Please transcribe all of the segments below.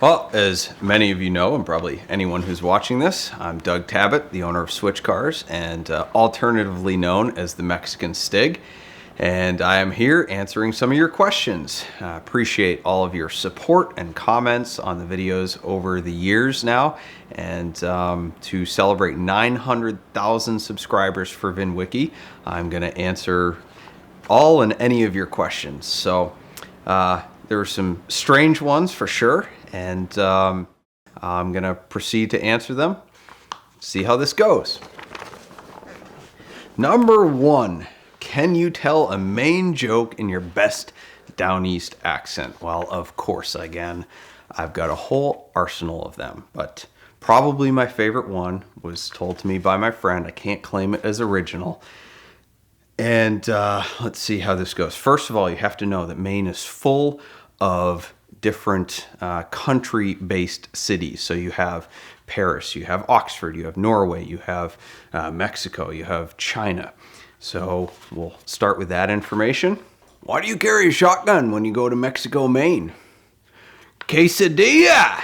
Well, as many of you know, and probably anyone who's watching this, I'm Doug Tabbutt, the owner of Switchcars, and alternatively known as the Mexican Stig. And I am here answering some of your questions. Appreciate all of your support and comments on the videos over the years now. And to celebrate 900,000 subscribers for VINwiki, I'm going to answer all and any of your questions. So there were some strange ones for sure. And I'm going to proceed to answer them. See how this goes. Number one, can you tell a Maine joke in your best Downeast accent? Well, of course I can. I've got a whole arsenal of them, but probably my favorite one was told to me by my friend. I can't claim it as original. And let's see how this goes. First of all, you have to know that Maine is full of different country-based cities. So you have Paris, you have Oxford, you have Norway, you have Mexico, you have China. So we'll start with that information. Why do you carry a shotgun when you go to Mexico, Maine? Quesadilla!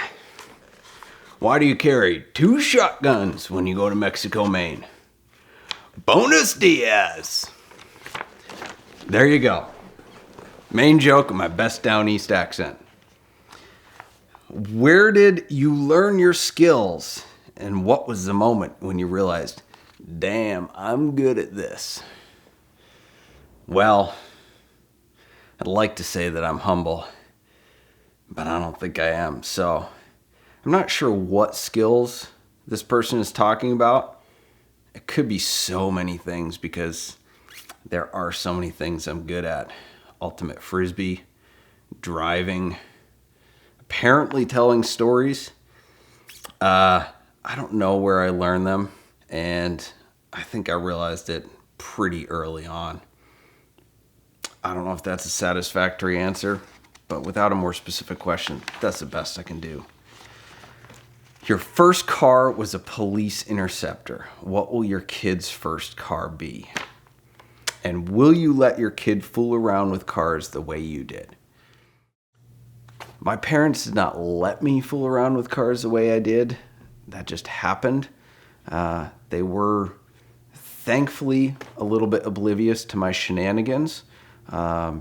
Why do you carry 2 shotguns when you go to Mexico, Maine? Bonus Diaz! There you go. Main joke in my best Downeast accent. Where did you learn your skills? And what was the moment when you realized, damn, I'm good at this? Well, I'd like to say that I'm humble, but I don't think I am. So I'm not sure what skills this person is talking about. It could be so many things because there are so many things I'm good at. Ultimate frisbee, driving, apparently telling stories. I don't know where I learned them, and I think I realized it pretty early on. I don't know if that's a satisfactory answer, but without a more specific question, that's the best I can do. Your first car was a police interceptor. What will your kid's first car be? And will you let your kid fool around with cars the way you did? My parents did not let me fool around with cars the way I did. That just happened. They were thankfully a little bit oblivious to my shenanigans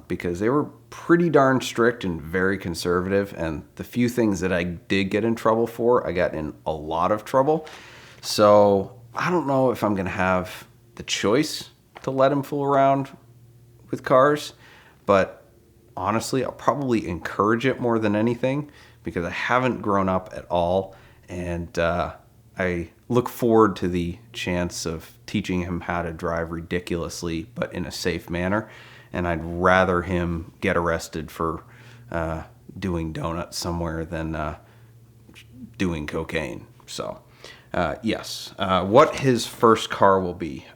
because they were pretty darn strict and very conservative. And the few things that I did get in trouble for, I got in a lot of trouble. So I don't know if I'm going to have the choice to let him fool around with cars, but honestly, I'll probably encourage it more than anything because I haven't grown up at all, and I look forward to the chance of teaching him how to drive ridiculously, but in a safe manner, and I'd rather him get arrested for doing donuts somewhere than doing cocaine. So, yes. What his first car will be.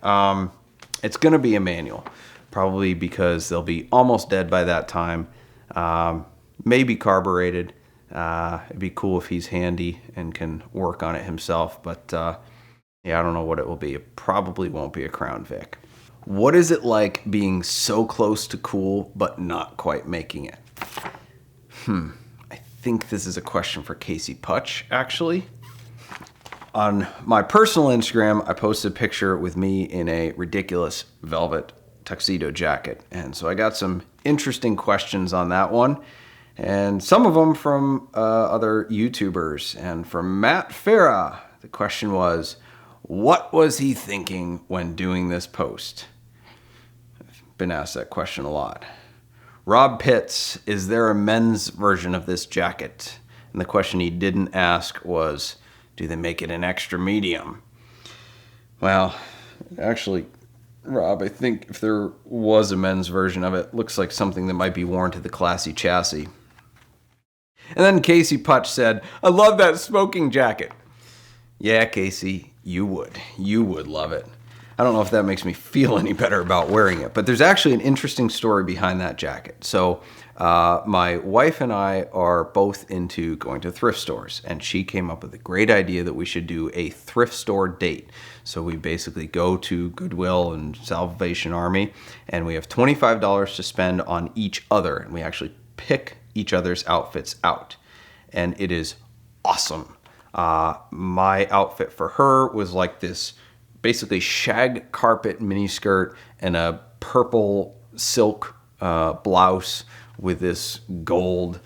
It's going to be a manual, probably because they'll be almost dead by that time. Maybe carbureted. It'd be cool if he's handy and can work on it himself. But yeah, I don't know what it will be. It probably won't be a Crown Vic. What is it like being so close to cool but not quite making it? I think this is a question for Casey Putch, actually. On my personal Instagram, I posted a picture with me in a ridiculous velvet tuxedo jacket. And so I got some interesting questions on that one. And some of them from other YouTubers. And from Matt Farah, the question was, what was he thinking when doing this post? I've been asked that question a lot. Rob Pitts, is there a men's version of this jacket? And the question he didn't ask was, do they make it an extra medium? Well, actually, Rob, I think if there was a men's version of it, looks like something that might be worn to the classy chassis. And then Casey Putch said, I love that smoking jacket. Yeah, Casey, you would. You would love it. I don't know if that makes me feel any better about wearing it, but there's actually an interesting story behind that jacket. So my wife and I are both into going to thrift stores, and she came up with a great idea that we should do a thrift store date. So we basically go to Goodwill and Salvation Army, and we have $25 to spend on each other, and we actually pick each other's outfits out. and it is awesome. My outfit for her was like this basically shag carpet miniskirt and a purple silk blouse with this gold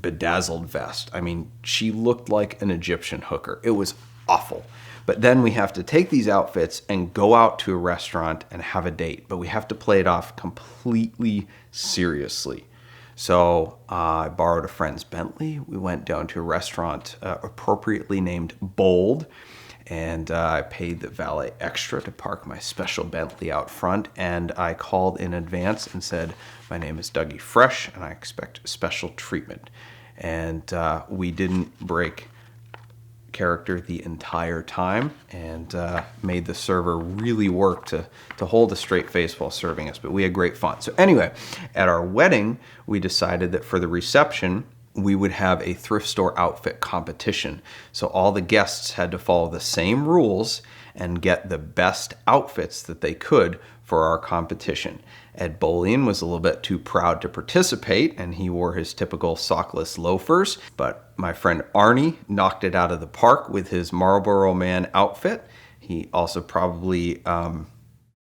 bedazzled vest. I mean, she looked like an Egyptian hooker. It was awful. But then we have to take these outfits and go out to a restaurant and have a date, but we have to play it off completely seriously. So I borrowed a friend's Bentley. We went down to a restaurant appropriately named Bold, and I paid the valet extra to park my special Bentley out front, and I called in advance and said, my name is Dougie Fresh, and I expect special treatment. And we didn't break character the entire time, and made the server really work to hold a straight face while serving us, but we had great fun. So anyway, at our wedding, we decided that for the reception, we would have a thrift store outfit competition. So all the guests had to follow the same rules and get the best outfits that they could for our competition. Ed Bolian was a little bit too proud to participate, and he wore his typical sockless loafers, but my friend Arnie knocked it out of the park with his Marlboro Man outfit. He also probably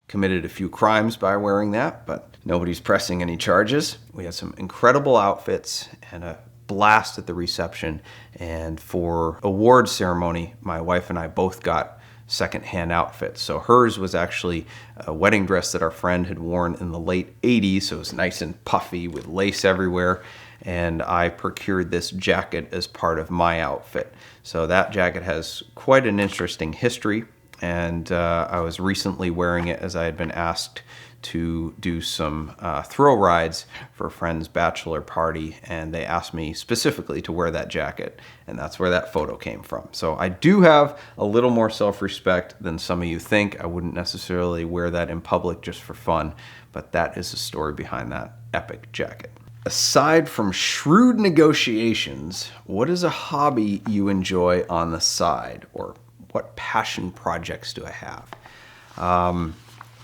committed a few crimes by wearing that, but nobody's pressing any charges. We had some incredible outfits and a blast at the reception, and for award ceremony, my wife and I both got secondhand outfits. So hers was actually a wedding dress that our friend had worn in the late 80s, so it was nice and puffy with lace everywhere, and I procured this jacket as part of my outfit. So that jacket has quite an interesting history, and I was recently wearing it as I had been asked to do some thrill rides for a friend's bachelor party, and they asked me specifically to wear that jacket, and that's where that photo came from. So I do have a little more self-respect than some of you think. I wouldn't necessarily wear that in public just for fun, but that is the story behind that epic jacket. Aside from shrewd negotiations, what is a hobby you enjoy on the side, or what passion projects do I have?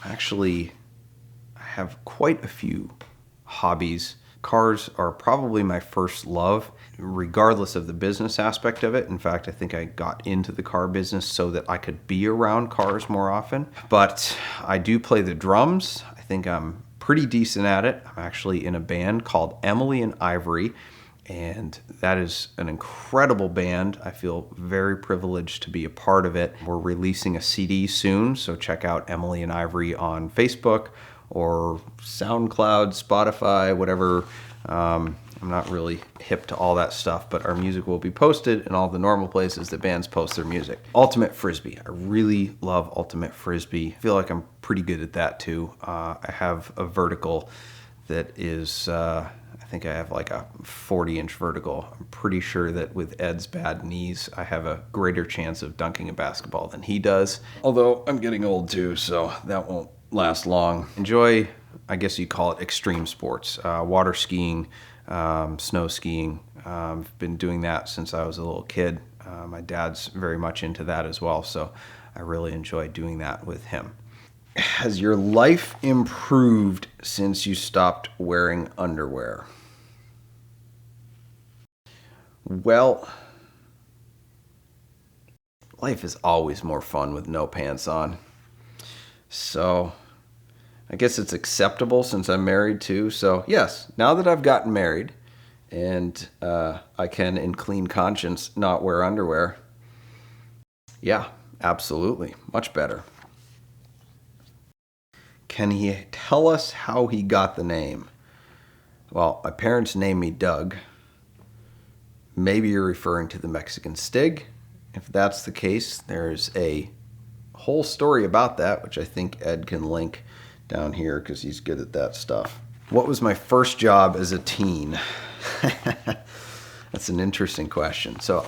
Actually, I have quite a few hobbies. Cars are probably my first love, regardless of the business aspect of it. In fact, I think I got into the car business so that I could be around cars more often. But I do play the drums. I think I'm pretty decent at it. I'm actually in a band called Emily and Ivory, and that is an incredible band. I feel very privileged to be a part of it. We're releasing a CD soon, so check out Emily and Ivory on Facebook or SoundCloud, Spotify, whatever. I'm not really hip to all that stuff, but our music will be posted in all the normal places that bands post their music. Ultimate Frisbee. I really love Ultimate Frisbee. I feel like I'm pretty good at that too. I have a vertical that is, I think I have like a 40-inch vertical. I'm pretty sure that with Ed's bad knees, I have a greater chance of dunking a basketball than he does. Although I'm getting old too, so that won't last long. Enjoy, I guess you call it extreme sports, water skiing, snow skiing. I've been doing that since I was a little kid. My dad's very much into that as well, so I really enjoy doing that with him. Has your life improved since you stopped wearing underwear? Well, life is always more fun with no pants on. So I guess it's acceptable since I'm married too. So yes, now that I've gotten married and I can in clean conscience not wear underwear, yeah, absolutely, much better. Can he tell us how he got the name? Well, my parents named me Doug. Maybe you're referring to the Mexican Stig. If that's the case, there's a whole story about that, which I think Ed can link down here because he's good at that stuff. What was my first job as a teen? That's an interesting question. So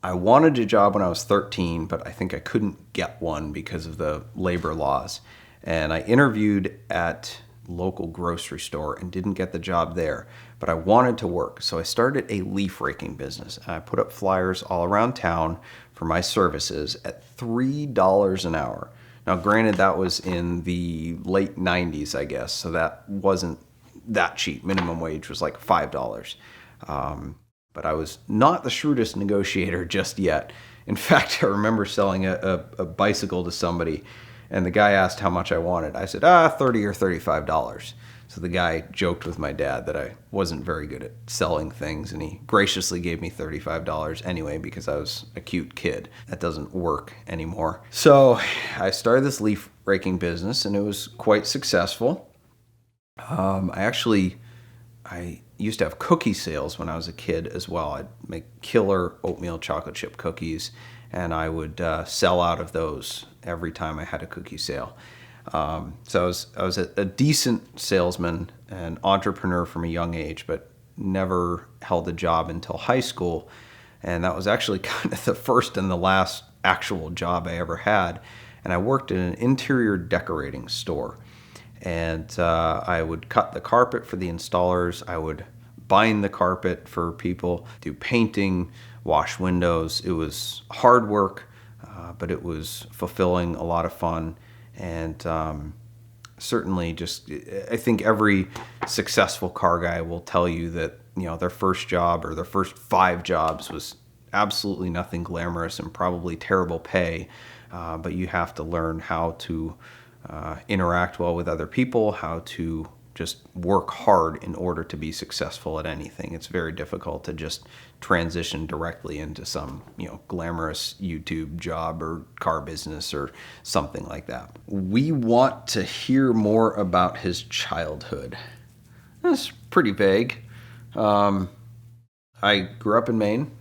I wanted a job when I was 13, but I think I couldn't get one because of the labor laws. And I interviewed at local grocery store and didn't get the job there, but I wanted to work. So I started a leaf raking business. I put up flyers all around town for my services at $3 an hour. Now, granted, that was in the late 90s, I guess, so that wasn't that cheap. Minimum wage was like $5. But I was not the shrewdest negotiator just yet. In fact, I remember selling a bicycle to somebody, and the guy asked how much I wanted. I said, $30 or $35. So the guy joked with my dad that I wasn't very good at selling things, and he graciously gave me $35 anyway because I was a cute kid. That doesn't work anymore. So I started this leaf raking business, and it was quite successful. I used to have cookie sales when I was a kid as well. I'd make killer oatmeal chocolate chip cookies, and I would sell out of those every time I had a cookie sale. So I was a decent salesman and entrepreneur from a young age, but never held a job until high school. And that was actually kind of the first and the last actual job I ever had. And I worked in an interior decorating store. And I would cut the carpet for the installers. I would bind the carpet for people, do painting, wash windows. It was hard work, but it was fulfilling, a lot of fun. And certainly I think every successful car guy will tell you that, their first job or their first 5 jobs was absolutely nothing glamorous and probably terrible pay. But you have to learn how to interact well with other people, how to just work hard in order to be successful at anything. It's very difficult to just transition directly into some, glamorous YouTube job or car business or something like that. We want to hear more about his childhood. That's pretty vague. I grew up in Maine.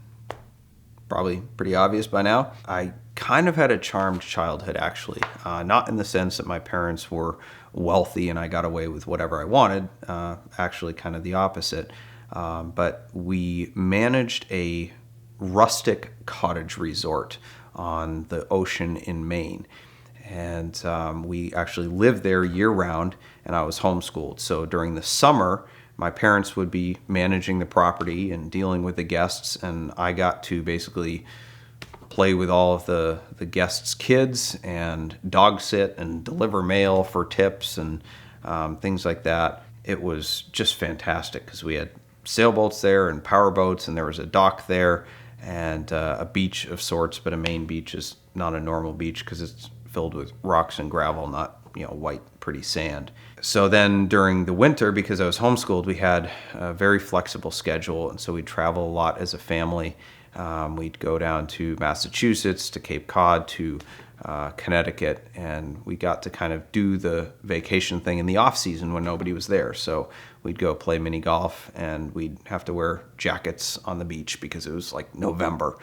Probably pretty obvious by now. I kind of had a charmed childhood, actually. Not in the sense that my parents were wealthy and I got away with whatever I wanted. Actually, kind of the opposite. But we managed a rustic cottage resort on the ocean in Maine. And we actually lived there year-round, and I was homeschooled. So during the summer, my parents would be managing the property and dealing with the guests, and I got to basically play with all of the guests' kids and dog sit and deliver mail for tips and things like that. It was just fantastic because we had sailboats there and power boats, and there was a dock there and a beach of sorts, but a main beach is not a normal beach because it's filled with rocks and gravel, not white, pretty sand. So then during the winter, because I was homeschooled, we had a very flexible schedule. And so we'd travel a lot as a family. We'd go down to Massachusetts, to Cape Cod, to Connecticut. And we got to kind of do the vacation thing in the off season when nobody was there. So we'd go play mini golf, and we'd have to wear jackets on the beach because it was like November.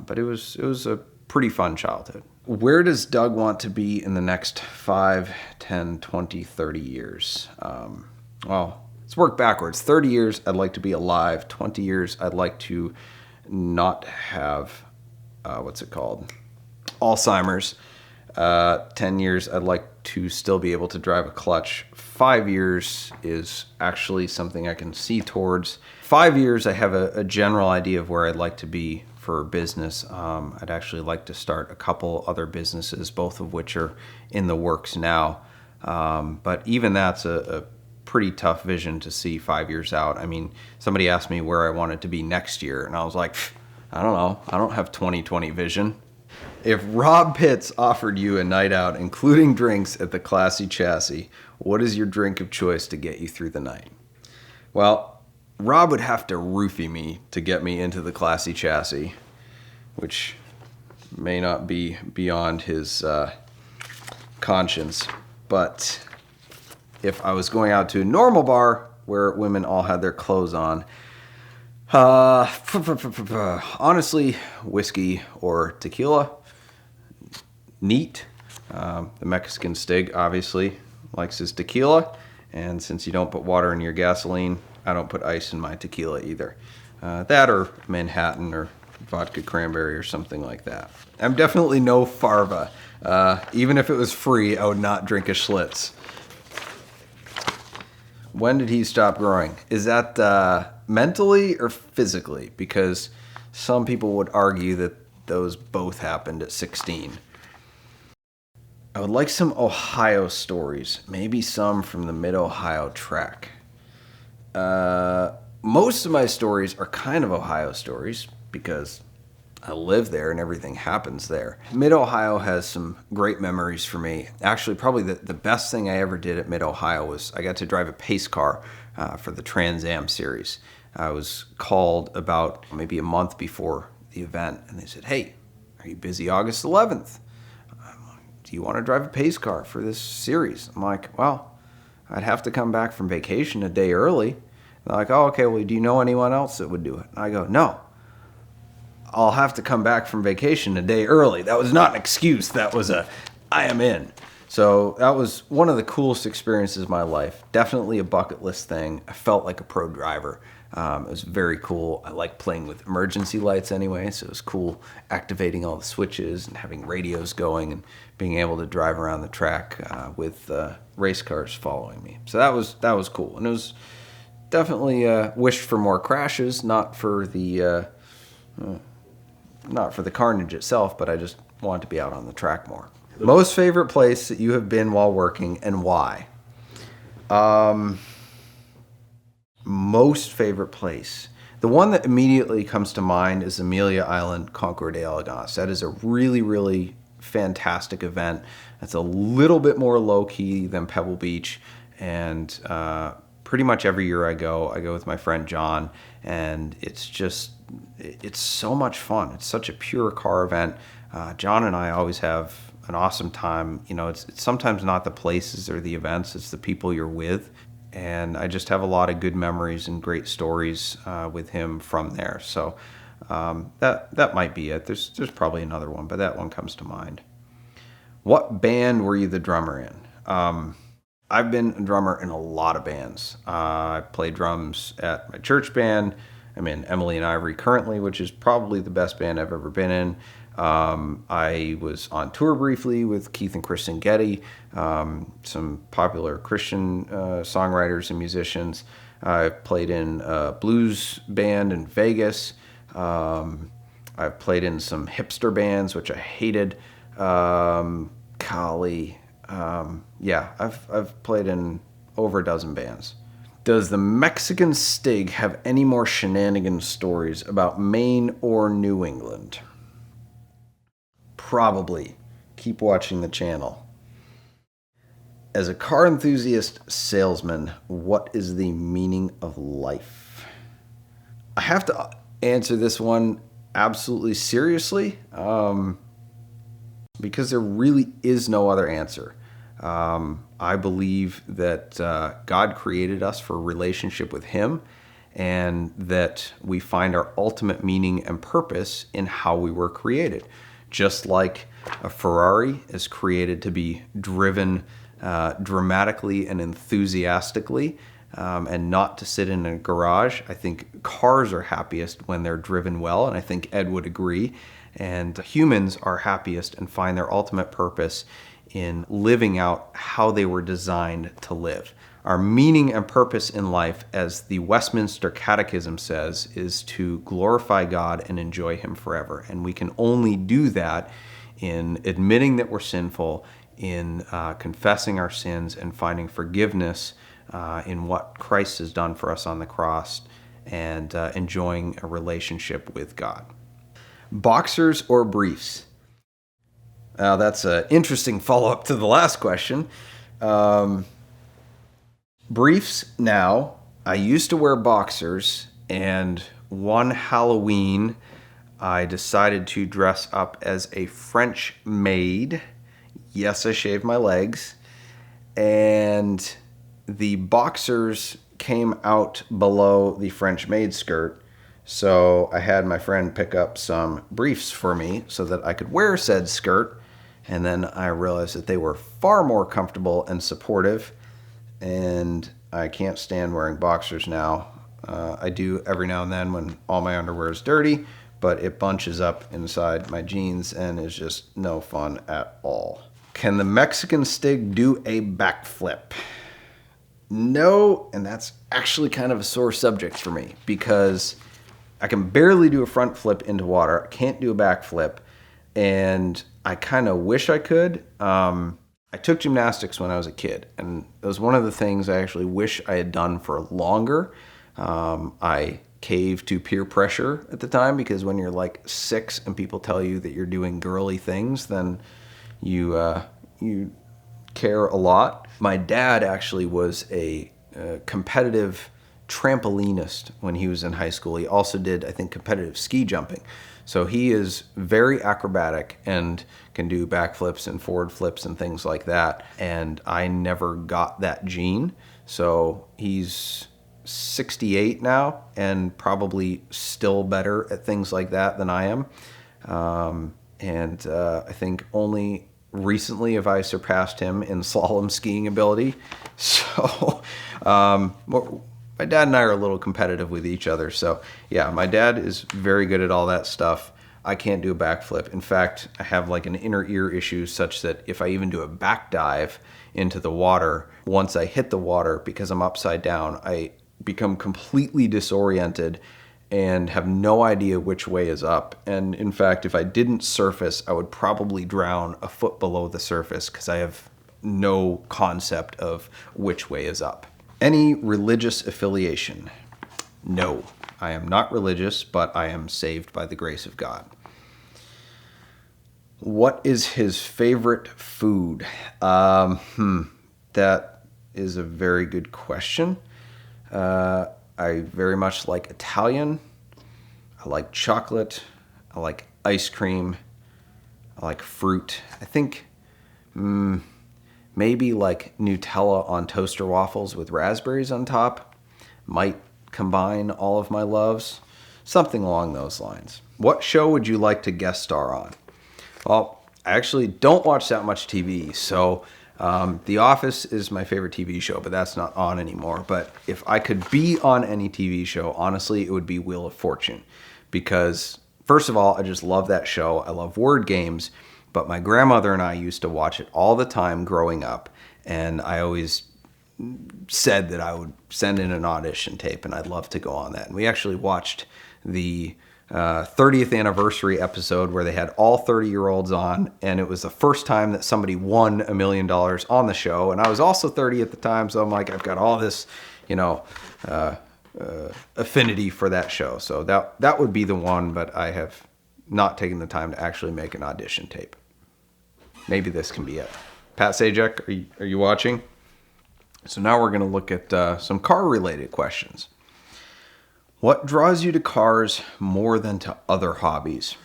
But it was a pretty fun childhood. Where does Doug want to be in the next 5, 10, 20, 30 years? Well, let's work backwards. 30 years, I'd like to be alive. 20 years, I'd like to not have, Alzheimer's. 10 years, I'd like to still be able to drive a clutch. 5 years is actually something I can see towards. 5 years, I have a general idea of where I'd like to be for business. I'd actually like to start a couple other businesses, both of which are in the works now. But even that's a pretty tough vision to see 5 years out. I mean, somebody asked me where I wanted to be next year, and I was like, I don't know. I don't have 20/20 vision. If Rob Pitts offered you a night out, including drinks at the Classy Chassis, what is your drink of choice to get you through the night? Well, Rob would have to roofie me to get me into the Classy Chassis, which may not be beyond his conscience. But if I was going out to a normal bar where women all had their clothes on, honestly, whiskey or tequila. Neat. The Mexican Stig obviously likes his tequila, and since you don't put water in your gasoline, I don't put ice in my tequila either. That or Manhattan or vodka cranberry or something like that. I'm definitely no Farva. Even if it was free, I would not drink a Schlitz. When did he stop growing? Is that mentally or physically? Because some people would argue that those both happened at 16. I would like some Ohio stories. Maybe some from the MidOhio track. Most of my stories are kind of Ohio stories because I live there and everything happens there. Mid-Ohio has some great memories for me. Actually, probably the best thing I ever did at Mid-Ohio was I got to drive a pace car for the Trans Am series. I was called about maybe a month before the event, and they said, "Hey, are you busy August 11th? Do you want to drive a pace car for this series?" I'm like, "Well, I'd have to come back from vacation a day early." They're like, "Oh, okay, well, do you know anyone else that would do it?" And I go, "No, I'll have to come back from vacation a day early." That was not an excuse. That was I am in. So that was one of the coolest experiences of my life. Definitely a bucket list thing. I felt like a pro driver. It was very cool. I like playing with emergency lights anyway, so it was cool activating all the switches and having radios going and being able to drive around the track with race cars following me. So that was cool. And it was definitely wished for more crashes, not for the carnage itself, but I just wanted to be out on the track more. Most favorite place that you have been while working and why? Most favorite place. The one that immediately comes to mind is Amelia Island, Concours d'Elegance. That is a really, really fantastic event. It's a little bit more low-key than Pebble Beach, and pretty much every year I go with my friend John, and it's so much fun. It's such a pure car event. John and I always have an awesome time. You know, it's sometimes not the places or the events, it's the people you're with. And I just have a lot of good memories and great stories with him from there. So that might be it. There's probably another one, but that one comes to mind. What band were you the drummer in? I've been a drummer in a lot of bands. I play drums at my church band. I'm in Emily and Ivory currently, which is probably the best band I've ever been in. I was on tour briefly with Keith and Kristen Getty, some popular Christian songwriters and musicians. I've played in a blues band in Vegas. I've played in some hipster bands, which I hated. Kali. I've played in over a dozen bands. Does the Mexican Stig have any more shenanigans stories about Maine or New England? Probably. Keep watching the channel. As a car enthusiast salesman, what is the meaning of life? I have to answer this one absolutely seriously, because there really is no other answer. I believe that God created us for a relationship with Him, and that we find our ultimate meaning and purpose in how we were created. Just like a Ferrari is created to be driven dramatically and enthusiastically, and not to sit in a garage. I think cars are happiest when they're driven well, and I think Ed would agree. And humans are happiest and find their ultimate purpose in living out how they were designed to live. Our meaning and purpose in life, as the Westminster Catechism says, is to glorify God and enjoy Him forever. And we can only do that in admitting that we're sinful, in confessing our sins and finding forgiveness in what Christ has done for us on the cross, and enjoying a relationship with God. Boxers or briefs? That's an interesting follow-up to the last question. Briefs now. I used to wear boxers, and one Halloween I decided to dress up as a French maid. Yes, I shaved my legs. And the boxers came out below the French maid skirt. So I had my friend pick up some briefs for me so that I could wear said skirt. And then I realized that they were far more comfortable and supportive. And I can't stand wearing boxers now. I do every now and then when all my underwear is dirty, but it bunches up inside my jeans and is just no fun at all. Can the Mexican Stig do a backflip? No, and that's actually kind of a sore subject for me because I can barely do a front flip into water. I can't do a backflip, and I kind of wish I could. I took gymnastics when I was a kid, and it was one of the things I actually wish I had done for longer. I caved to peer pressure at the time because when you're like 6 and people tell you that you're doing girly things, then you care a lot. My dad actually was a competitive trampolinist when he was in high school. He also did, I think, competitive ski jumping. So he is very acrobatic and can do backflips and forward flips and things like that. And I never got that gene. So he's 68 now and probably still better at things like that than I am. I think only recently have I surpassed him in slalom skiing ability. So my dad and I are a little competitive with each other. So yeah, my dad is very good at all that stuff. I can't do a backflip. In fact, I have like an inner ear issue such that if I even do a back dive into the water, once I hit the water, because I'm upside down, I become completely disoriented and have no idea which way is up. And in fact, if I didn't surface, I would probably drown a foot below the surface because I have no concept of which way is up. Any religious affiliation? No, I am not religious, but I am saved by the grace of God. What is his favorite food? That is a very good question. I very much like Italian. I like chocolate. I like ice cream. I like fruit. I think maybe like Nutella on toaster waffles with raspberries on top might combine all of my loves. Something along those lines. What show would you like to guest star on? Well, I actually don't watch that much TV, so The Office is my favorite TV show, but that's not on anymore. But if I could be on any TV show, honestly, it would be Wheel of Fortune. Because, first of all, I just love that show. I love word games. But my grandmother and I used to watch it all the time growing up. And I always said that I would send in an audition tape and I'd love to go on that. And we actually watched the 30th anniversary episode where they had all 30-year-olds on, and it was the first time that somebody won $1 million on the show. And I was also 30 at the time, so I'm like, I've got all this, affinity for that show. So that would be the one, but I have not taken the time to actually make an audition tape. Maybe this can be it. Pat Sajak, are you watching? So now we're going to look at some car-related questions. What draws you to cars more than to other hobbies?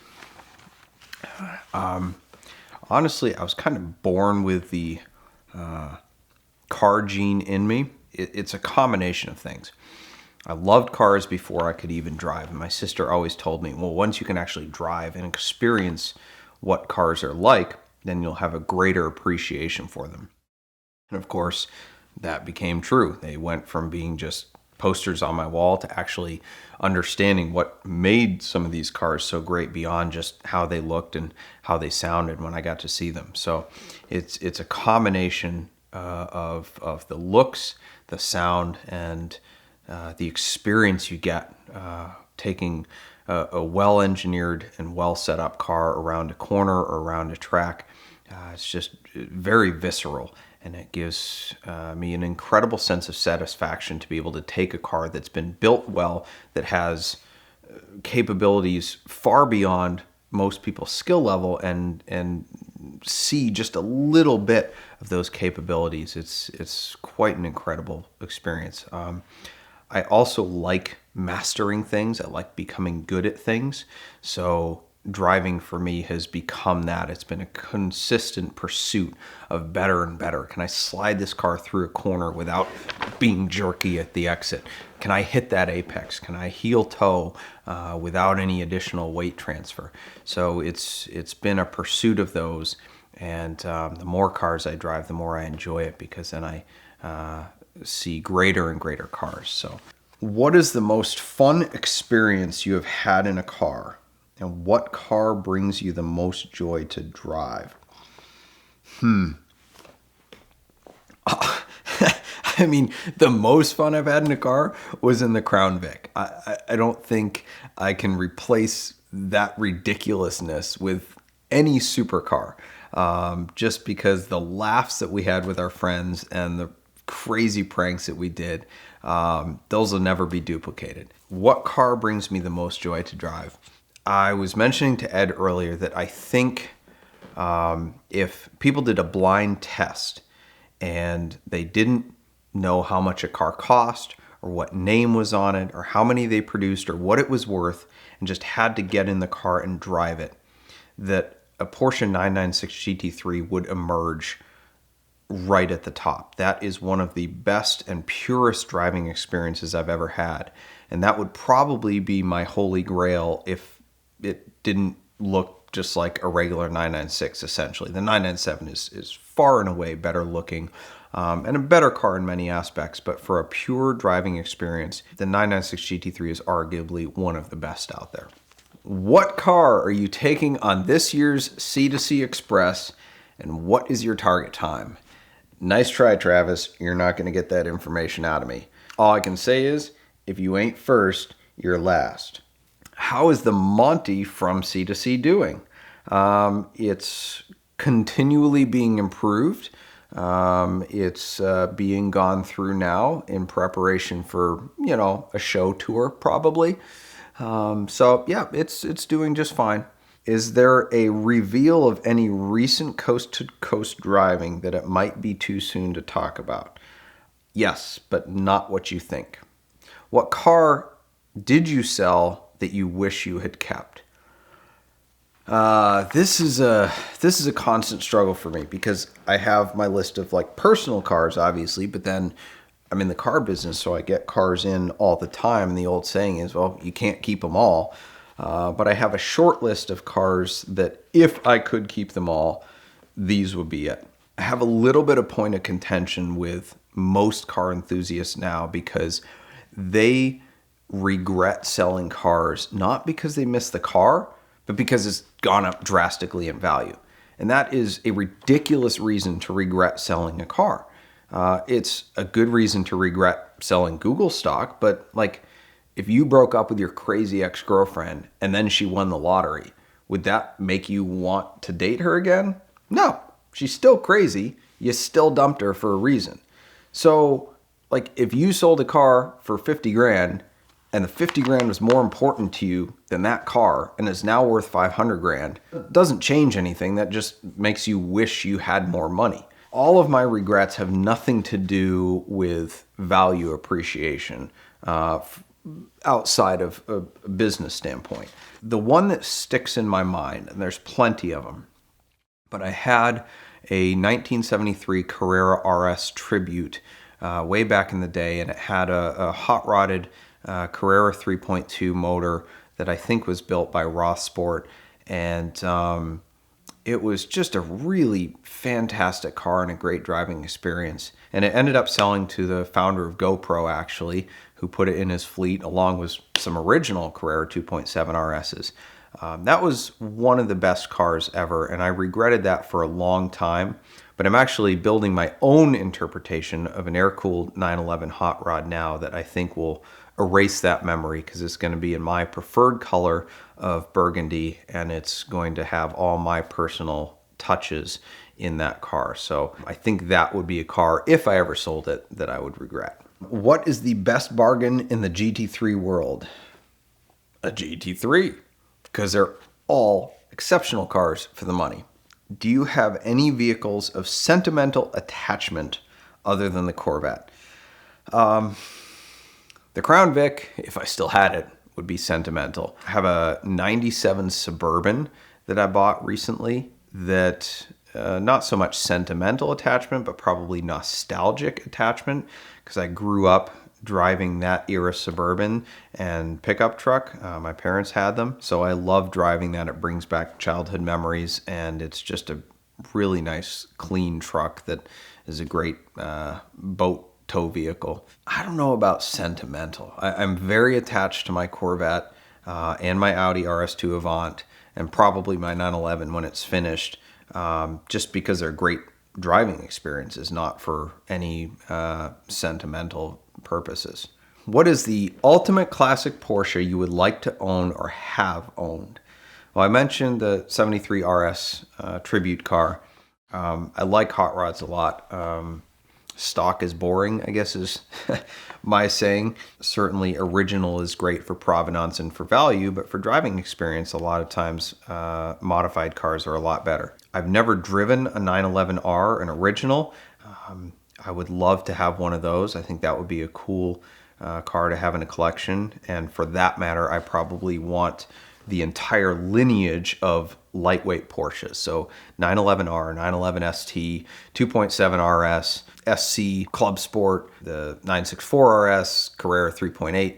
Honestly, I was kind of born with the car gene in me. It's a combination of things. I loved cars before I could even drive. And my sister always told me, well, once you can actually drive and experience what cars are like, then you'll have a greater appreciation for them. And of course, that became true. They went from being just posters on my wall to actually understanding what made some of these cars so great beyond just how they looked and how they sounded when I got to see them. So it's a combination of the looks, the sound, and the experience you get taking a well-engineered and well-set-up car around a corner or around a track. It's just very visceral. And it gives me an incredible sense of satisfaction to be able to take a car that's been built well, that has capabilities far beyond most people's skill level, and see just a little bit of those capabilities. It's quite an incredible experience. I also like mastering things. I like becoming good at things. So driving for me has become that. It's been a consistent pursuit of better and better. Can I slide this car through a corner without being jerky at the exit? Can I hit that apex? Can I heel toe without any additional weight transfer? So it's been a pursuit of those. And the more cars I drive, the more I enjoy it, because then I see greater and greater cars. So what is the most fun experience you have had in a car? And what car brings you the most joy to drive? I mean, the most fun I've had in a car was in the Crown Vic. I don't think I can replace that ridiculousness with any supercar. Just because the laughs that we had with our friends and the crazy pranks that we did. Those will never be duplicated. What car brings me the most joy to drive? I was mentioning to Ed earlier that I think if people did a blind test and they didn't know how much a car cost or what name was on it or how many they produced or what it was worth and just had to get in the car and drive it, that a Porsche 996 GT3 would emerge right at the top. That is one of the best and purest driving experiences I've ever had. And that would probably be my holy grail if it didn't look just like a regular 996, essentially. The 997 is far and away better looking and a better car in many aspects. But for a pure driving experience, the 996 GT3 is arguably one of the best out there. What car are you taking on this year's C2C Express, and what is your target time? Nice try, Travis. You're not going to get that information out of me. All I can say is, if you ain't first, you're last. How is the Monty from C2C doing? It's continually being improved. It's being gone through now in preparation for, a show tour probably. So yeah, it's doing just fine. Is there a reveal of any recent coast-to-coast driving that it might be too soon to talk about? Yes, but not what you think. What car did you sell that you wish you had kept? This is a constant struggle for me because I have my list of like personal cars, obviously, but then I'm in the car business, so I get cars in all the time. And the old saying is, well, you can't keep them all. But I have a short list of cars that if I could keep them all, these would be it. I have a little bit of point of contention with most car enthusiasts now because they regret selling cars, not because they miss the car, but because it's gone up drastically in value. And that is a ridiculous reason to regret selling a car. It's a good reason to regret selling Google stock, but like if you broke up with your crazy ex-girlfriend and then she won the lottery, would that make you want to date her again? No, she's still crazy. You still dumped her for a reason. So like if you sold a car for 50 grand and the 50 grand was more important to you than that car and is now worth 500 grand, it doesn't change anything. That just makes you wish you had more money. All of my regrets have nothing to do with value appreciation outside of a business standpoint. The one that sticks in my mind, and there's plenty of them, but I had a 1973 Carrera RS Tribute way back in the day, and it had a hot-rodded Carrera 3.2 motor that I think was built by Ross Sport, and it was just a really fantastic car and a great driving experience. And it ended up selling to the founder of GoPro, actually, who put it in his fleet along with some original Carrera 2.7 RSs. That was one of the best cars ever, and I regretted that for a long time. But I'm actually building my own interpretation of an air-cooled 911 hot rod now that I think will erase that memory because it's going to be in my preferred color of burgundy, and it's going to have all my personal touches in that car. So I think that would be a car, if I ever sold it, that I would regret. What is the best bargain in the GT3 world? A GT3, because they're all exceptional cars for the money. Do you have any vehicles of sentimental attachment other than the Corvette? The Crown Vic, if I still had it, would be sentimental. I have a 97 Suburban that I bought recently that not so much sentimental attachment, but probably nostalgic attachment because I grew up driving that era Suburban and pickup truck. My parents had them, so I love driving that. It brings back childhood memories, and it's just a really nice, clean truck that is a great boat tow vehicle. I don't know about sentimental. I'm very attached to my Corvette and my Audi RS2 Avant, and probably my 911 when it's finished, just because they're great driving experiences, not for any sentimental purposes. What is the ultimate classic Porsche you would like to own or have owned? Well, I mentioned the 73 RS tribute car. I like hot rods a lot. stock is boring, I guess is my saying. Certainly original is great for provenance and for value, but for driving experience, a lot of times modified cars are a lot better. I've never driven a 911R, an original. I would love to have one of those. I think that would be a cool car to have in a collection. And for that matter, I probably want the entire lineage of lightweight Porsches. So 911R, 911 ST, 2.7 RS, SC Club Sport, the 964 RS, Carrera 3.8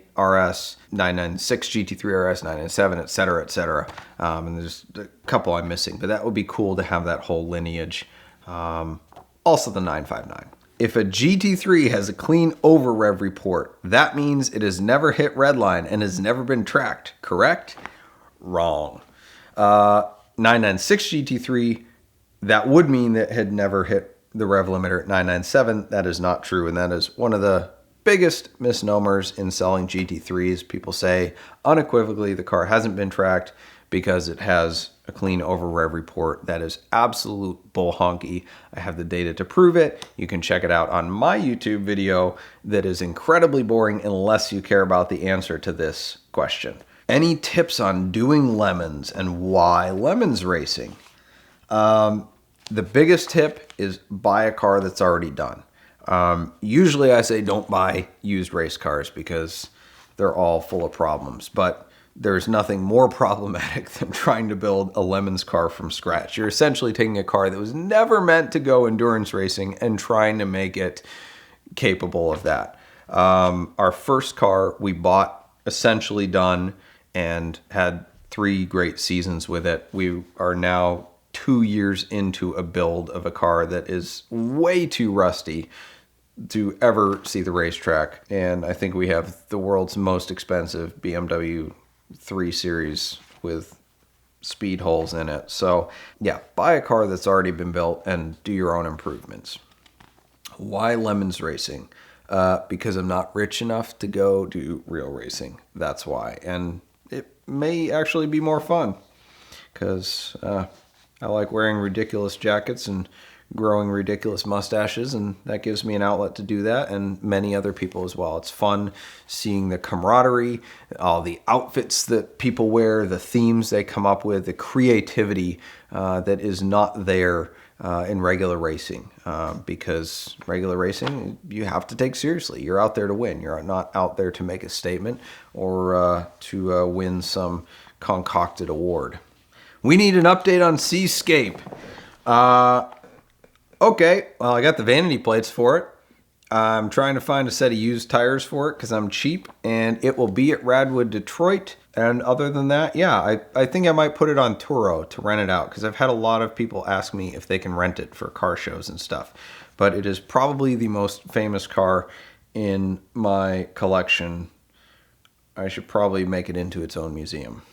RS, 996 GT3 RS, 997, et cetera, et cetera. And there's a couple I'm missing, but that would be cool to have that whole lineage. Also the 959. If a GT3 has a clean overrev report, that means it has never hit redline and has never been tracked, correct? Wrong. 996 GT3, that would mean that it had never hit the rev limiter at 997. That is not true, and that is one of the biggest misnomers in selling GT3s. People say unequivocally the car hasn't been tracked because it has a clean overrev report. That is absolute bull honky. I have the data to prove it. You can check it out on my YouTube video that is incredibly boring unless you care about the answer to this question. Any tips on doing lemons and why lemons racing? The biggest tip is buy a car that's already done. Usually I say don't buy used race cars because they're all full of problems, but there's nothing more problematic than trying to build a lemons car from scratch. You're essentially taking a car that was never meant to go endurance racing and trying to make it capable of that. Our first car we bought essentially done and had 3 great seasons with it. We are now 2 years into a build of a car that is way too rusty to ever see the racetrack. And I think we have the world's most expensive BMW 3 Series with speed holes in it. So yeah, buy a car that's already been built and do your own improvements. Why lemons racing? Because I'm not rich enough to go do real racing. That's why. And it may actually be more fun because I like wearing ridiculous jackets and growing ridiculous mustaches, and that gives me an outlet to do that, and many other people as well. It's fun seeing the camaraderie, all the outfits that people wear, the themes they come up with, the creativity that is not there in regular racing, because regular racing you have to take seriously. You're out there to win. You're not out there to make a statement or to win some concocted award. We need an update on Seascape. Okay, well, I got the vanity plates for it. I'm trying to find a set of used tires for it because I'm cheap, and it will be at Radwood, Detroit. And other than that, yeah, I think I might put it on Turo to rent it out because I've had a lot of people ask me if they can rent it for car shows and stuff. But it is probably the most famous car in my collection. I should probably make it into its own museum.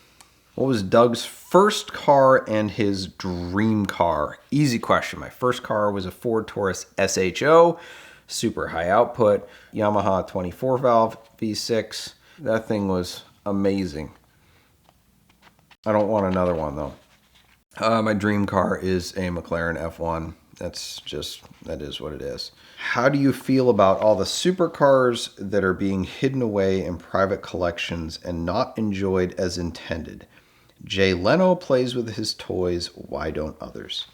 What was Doug's first car and his dream car? Easy question. My first car was a Ford Taurus SHO, super high output, Yamaha 24 valve V6. That thing was amazing. I don't want another one though. My dream car is a McLaren F1. That is what it is. How do you feel about all the supercars that are being hidden away in private collections and not enjoyed as intended? Jay Leno plays with his toys. Why don't others?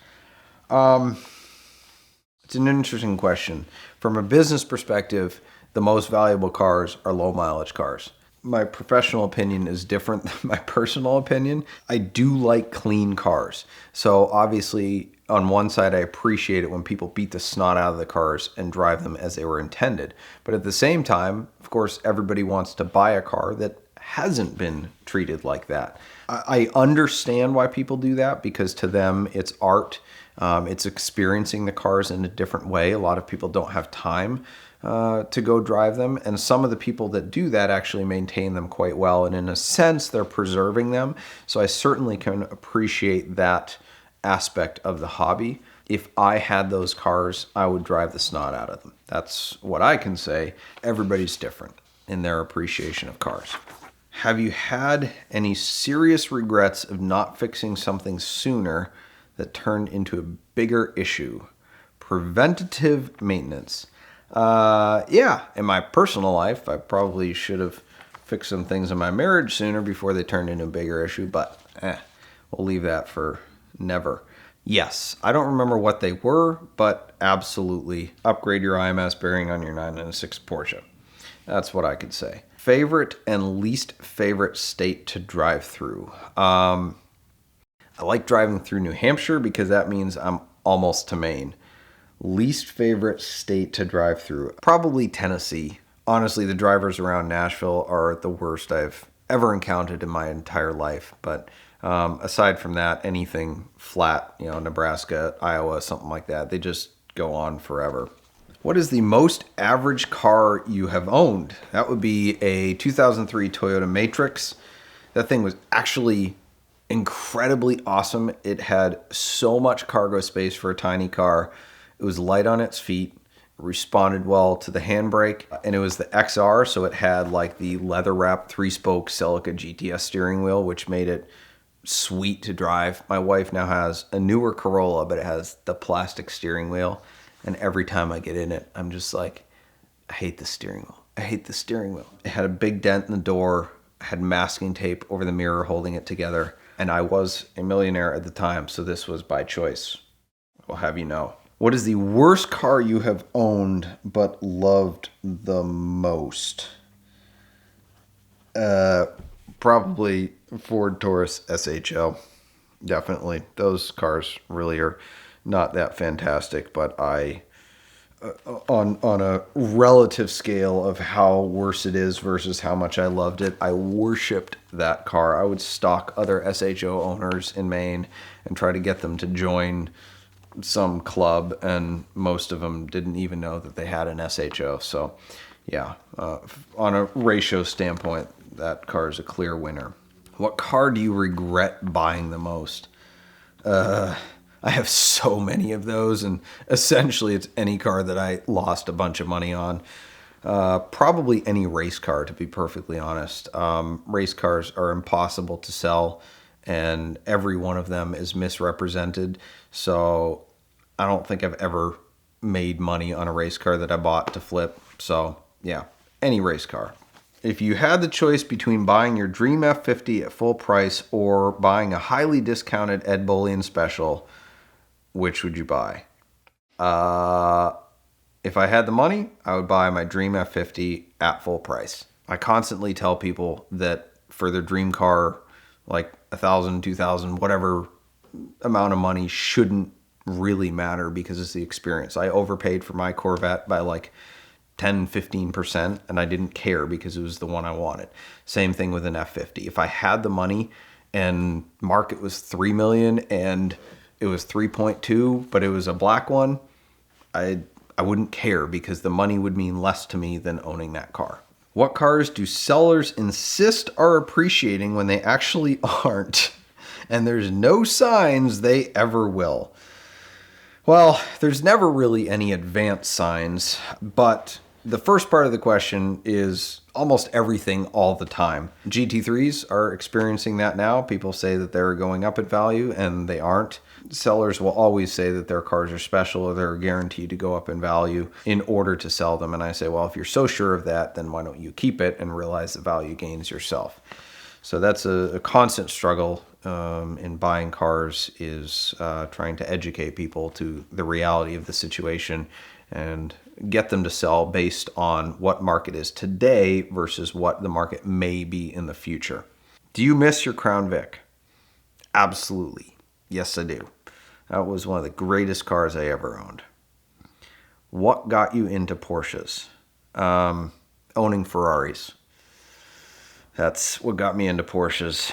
It's an interesting question. From a business perspective, the most valuable cars are low mileage cars. My professional opinion is different than my personal opinion. I do like clean cars. So obviously, on one side, I appreciate it when people beat the snot out of the cars and drive them as they were intended. But at the same time, of course, everybody wants to buy a car that hasn't been treated like that. I understand why people do that because to them it's art. It's experiencing the cars in a different way. A lot of people don't have time to go drive them. And some of the people that do that actually maintain them quite well. And in a sense, they're preserving them. So I certainly can appreciate that aspect of the hobby. If I had those cars, I would drive the snot out of them. That's what I can say. Everybody's different in their appreciation of cars. Have you had any serious regrets of not fixing something sooner that turned into a bigger issue? Preventative maintenance. Yeah, in my personal life, I probably should have fixed some things in my marriage sooner before they turned into a bigger issue, but we'll leave that for never. Yes, I don't remember what they were, but absolutely upgrade your IMS bearing on your 996 Porsche. That's what I could say. Favorite and least favorite state to drive through. I like driving through New Hampshire because that means I'm almost to Maine. Least favorite state to drive through. Probably Tennessee. Honestly, the drivers around Nashville are the worst I've ever encountered in my entire life. But aside from that, anything flat, Nebraska, Iowa, something like that, they just go on forever. What is the most average car you have owned? That would be a 2003 Toyota Matrix. That thing was actually incredibly awesome. It had so much cargo space for a tiny car. It was light on its feet, responded well to the handbrake, and it was the XR, so it had like the leather wrapped 3-spoke Celica GTS steering wheel, which made it sweet to drive. My wife now has a newer Corolla, but it has the plastic steering wheel. And every time I get in it, I'm just like, I hate the steering wheel. I hate the steering wheel. It had a big dent in the door, had masking tape over the mirror holding it together. And I was a millionaire at the time, so this was by choice. I'll have you know. What is the worst car you have owned but loved the most? Probably Ford Taurus SHL. Definitely. Those cars really are not that fantastic, but I, on a relative scale of how worse it is versus how much I loved it, I worshipped that car. I would stalk other SHO owners in Maine and try to get them to join some club, and most of them didn't even know that they had an SHO. So yeah, on a ratio standpoint, that car is a clear winner. What car do you regret buying the most? I have so many of those, and essentially it's any car that I lost a bunch of money on. Probably any race car, to be perfectly honest. Race cars are impossible to sell, and every one of them is misrepresented. So I don't think I've ever made money on a race car that I bought to flip. So yeah, any race car. If you had the choice between buying your dream F50 at full price or buying a highly discounted Ed Bullion special, which would you buy? If I had the money, I would buy my dream F50 at full price. I constantly tell people that for their dream car, like $1,000, $2,000, whatever amount of money shouldn't really matter because it's the experience. I overpaid for my Corvette by like 10-15%, and I didn't care because it was the one I wanted. Same thing with an F50. If I had the money and market was $3 million and it was 3.2, but it was a black one, I wouldn't care because the money would mean less to me than owning that car. What cars do sellers insist are appreciating when they actually aren't? And there's no signs they ever will. Well, there's never really any advanced signs, but the first part of the question is almost everything all the time. GT3s are experiencing that now. People say that they're going up in value, and they aren't. Sellers will always say that their cars are special or they're guaranteed to go up in value in order to sell them. And I say, well, if you're so sure of that, then why don't you keep it and realize the value gains yourself? So that's a constant struggle in buying cars, is trying to educate people to the reality of the situation and get them to sell based on what market is today versus what the market may be in the future. Do you miss your Crown Vic? Absolutely. Yes, I do. That was one of the greatest cars I ever owned. What got you into Porsches? Owning Ferraris. That's what got me into Porsches.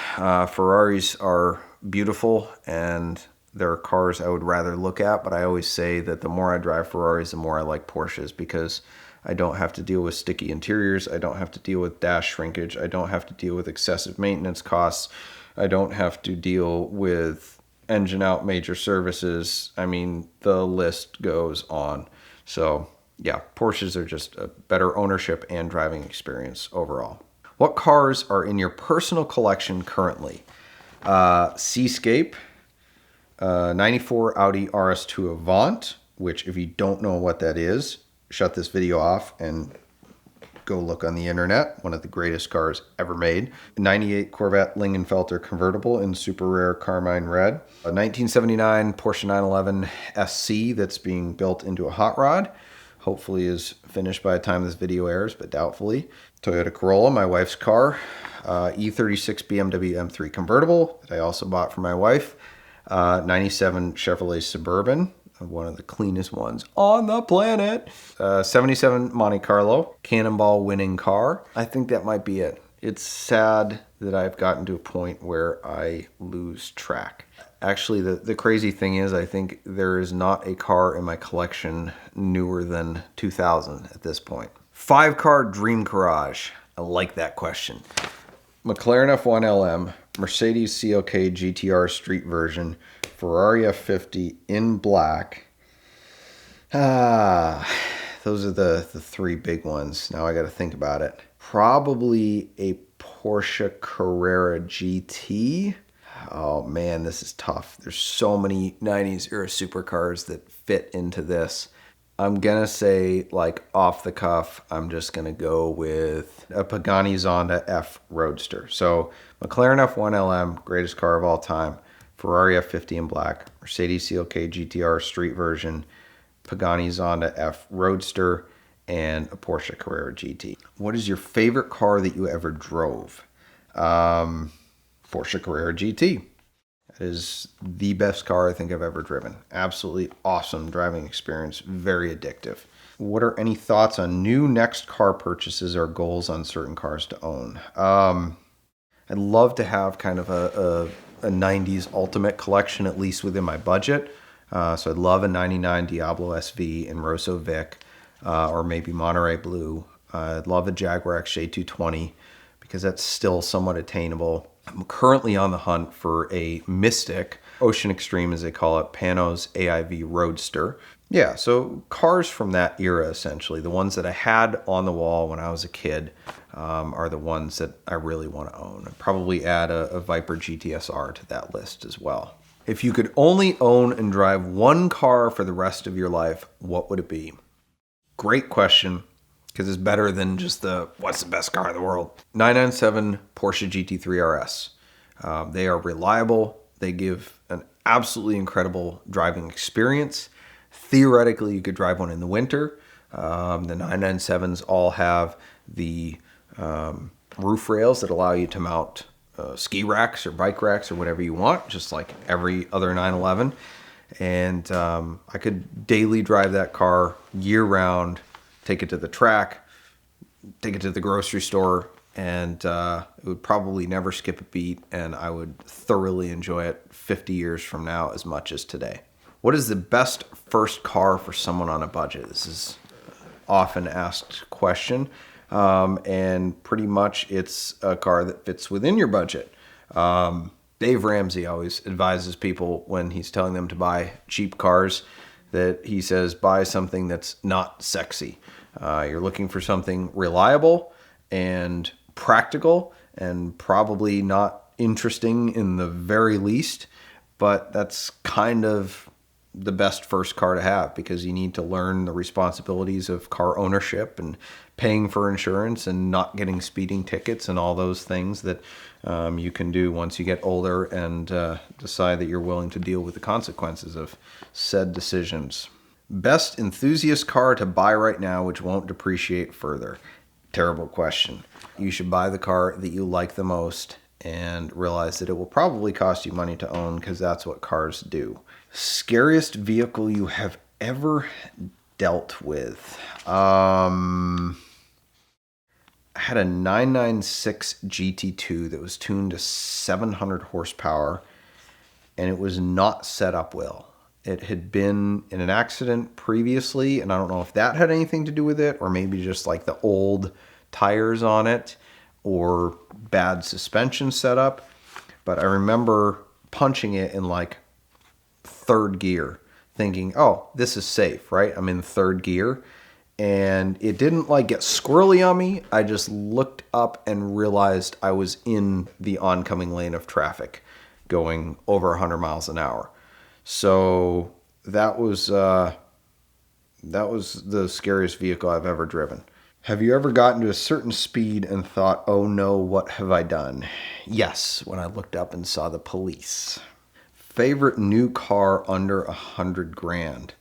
Ferraris are beautiful, and there are cars I would rather look at, but I always say that the more I drive Ferraris, the more I like Porsches, because I don't have to deal with sticky interiors. I don't have to deal with dash shrinkage. I don't have to deal with excessive maintenance costs. I don't have to deal with engine out major services. I mean, the list goes on. So yeah, Porsches are just a better ownership and driving experience overall. What cars are in your personal collection currently? Seascape, 94 Audi RS2 Avant, which if you don't know what that is, shut this video off and go look on the internet. One of the greatest cars ever made. A 98 Corvette Lingenfelter convertible in super rare carmine red. A 1979 Porsche 911 SC that's being built into a hot rod. Hopefully is finished by the time this video airs, but doubtfully. Toyota Corolla, my wife's car. E36 BMW M3 convertible that I also bought for my wife. 97 Chevrolet Suburban, one of the cleanest ones on the planet. 77 Monte Carlo, Cannonball winning car. I think that might be it. It's sad that I've gotten to a point where I lose track. Actually, the crazy thing is I think there is not a car in my collection newer than 2000 at this point. 5-car dream garage. I like that question. McLaren F1 LM, Mercedes CLK GTR Street version, Ferrari F50 in black. Those are the three big ones. Now I got to think about it. Probably a Porsche Carrera GT. Oh man, this is tough. There's so many 90s era supercars that fit into this. I'm gonna say, like, off the cuff, I'm just gonna go with a Pagani Zonda F Roadster. So McLaren F1 LM, greatest car of all time. Ferrari F50 in black. Mercedes CLK GTR Street version. Pagani Zonda F Roadster. And a Porsche Carrera GT. What is your favorite car that you ever drove? Porsche Carrera GT. That is the best car I think I've ever driven. Absolutely awesome driving experience. Very addictive. What are any thoughts on new next car purchases or goals on certain cars to own? I'd love to have kind of a 90s ultimate collection, at least within my budget. So I'd love a 99 Diablo SV in Rosso Vic, or maybe Monterey Blue. I'd love a Jaguar XJ220 because that's still somewhat attainable. I'm currently on the hunt for a Mystic, Ocean Extreme as they call it, Panos AIV Roadster. Yeah, so cars from that era, essentially, the ones that I had on the wall when I was a kid, are the ones that I really want to own. I'd probably add a Viper GTSR to that list as well. If you could only own and drive one car for the rest of your life, what would it be? Great question, because it's better than just what's the best car in the world. 997 Porsche GT3 RS. They are reliable. They give an absolutely incredible driving experience. Theoretically, you could drive one in the winter. The 997s all have the roof rails that allow you to mount ski racks or bike racks or whatever you want, just like every other 911. And I could daily drive that car year round, take it to the track, take it to the grocery store, and it would probably never skip a beat, and I would thoroughly enjoy it 50 years from now as much as today. What is the best first car for someone on a budget? This is an often asked question, and pretty much it's a car that fits within your budget. Dave Ramsey always advises people when he's telling them to buy cheap cars that he says, buy something that's not sexy. You're looking for something reliable and practical and probably not interesting in the very least, but that's kind of the best first car to have because you need to learn the responsibilities of car ownership and paying for insurance and not getting speeding tickets and all those things that you can do once you get older and decide that you're willing to deal with the consequences of said decisions. Best enthusiast car to buy right now which won't depreciate further. Terrible question. You should buy the car that you like the most and realize that it will probably cost you money to own because that's what cars do. Scariest vehicle you have ever dealt with? I had a 996 GT2 that was tuned to 700 horsepower, and it was not set up well. It had been in an accident previously, and I don't know if that had anything to do with it, or maybe just like the old tires on it, or bad suspension setup. But I remember punching it in like third gear, thinking, oh, this is safe, right? I'm in third gear. And it didn't like get squirrely on me. I just looked up and realized I was in the oncoming lane of traffic going over 100 miles an hour. So that was That was the scariest vehicle I've ever driven. Have you ever gotten to a certain speed and thought, oh no, what have I done? Yes, when I looked up and saw the police. Favorite new car under $100,000?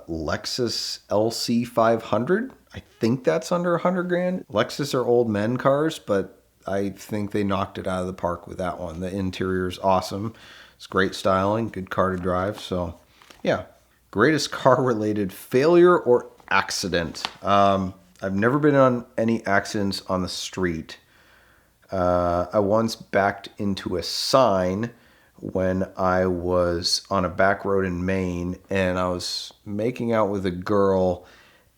Lexus LC 500. I think that's under $100,000. Lexus are old men cars, but I think they knocked it out of the park with that one. The interior's awesome. It's great styling, good car to drive. So, yeah. Greatest car-related failure or accident? I've never been on any accidents on the street. I once backed into a sign when I was on a back road in Maine, and I was making out with a girl,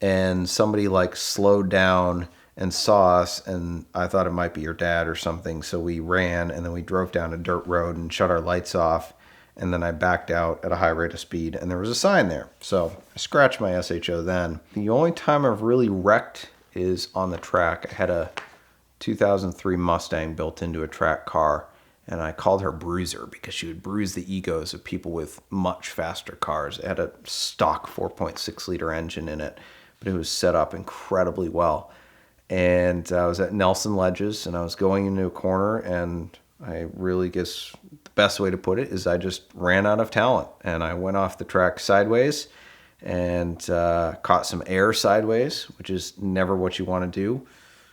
and somebody like slowed down and saw us, and I thought it might be your dad or something. So we ran, and then we drove down a dirt road and shut our lights off. And then I backed out at a high rate of speed, and there was a sign there. So I scratched my SHO then. The only time I've really wrecked is on the track. I had a 2003 Mustang built into a track car, and I called her Bruiser because she would bruise the egos of people with much faster cars. It had a stock 4.6 liter engine in it, but it was set up incredibly well. And I was at Nelson Ledges, and I was going into a corner, and I really guess the best way to put it is I just ran out of talent, and I went off the track sideways and caught some air sideways, which is never what you want to do.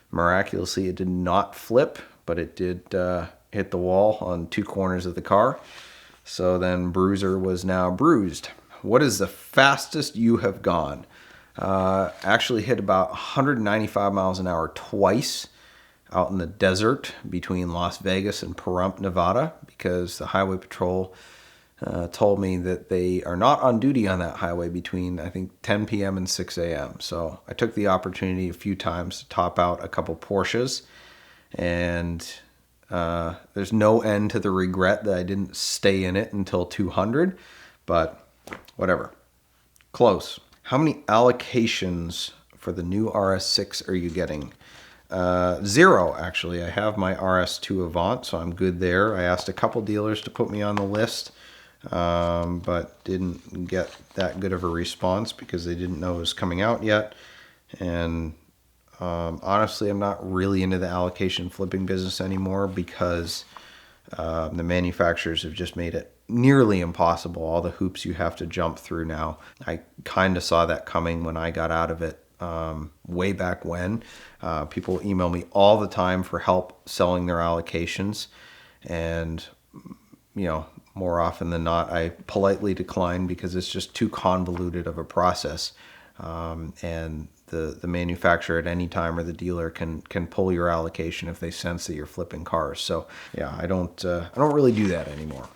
Miraculously, it did not flip, but it did hit the wall on two corners of the car. So then Bruiser was now bruised. What is the fastest you have gone? Actually hit about 195 miles an hour twice out in the desert between Las Vegas and Pahrump, Nevada, because the highway patrol told me that they are not on duty on that highway between, I think, 10 p.m. and 6 a.m. So I took the opportunity a few times to top out a couple Porsches, and there's no end to the regret that I didn't stay in it until 200, but whatever. Close. How many allocations for the new RS6 are you getting? 0, actually. I have my RS2 Avant, so I'm good there. I asked a couple dealers to put me on the list, but didn't get that good of a response because they didn't know it was coming out yet. And honestly, I'm not really into the allocation flipping business anymore because the manufacturers have just made it nearly impossible. All the hoops you have to jump through now. I kind of saw that coming when I got out of it way back when. People email me all the time for help selling their allocations, and more often than not I politely decline because it's just too convoluted of a process, and the manufacturer at any time or the dealer can pull your allocation if they sense that you're flipping cars. So yeah, I don't really do that anymore.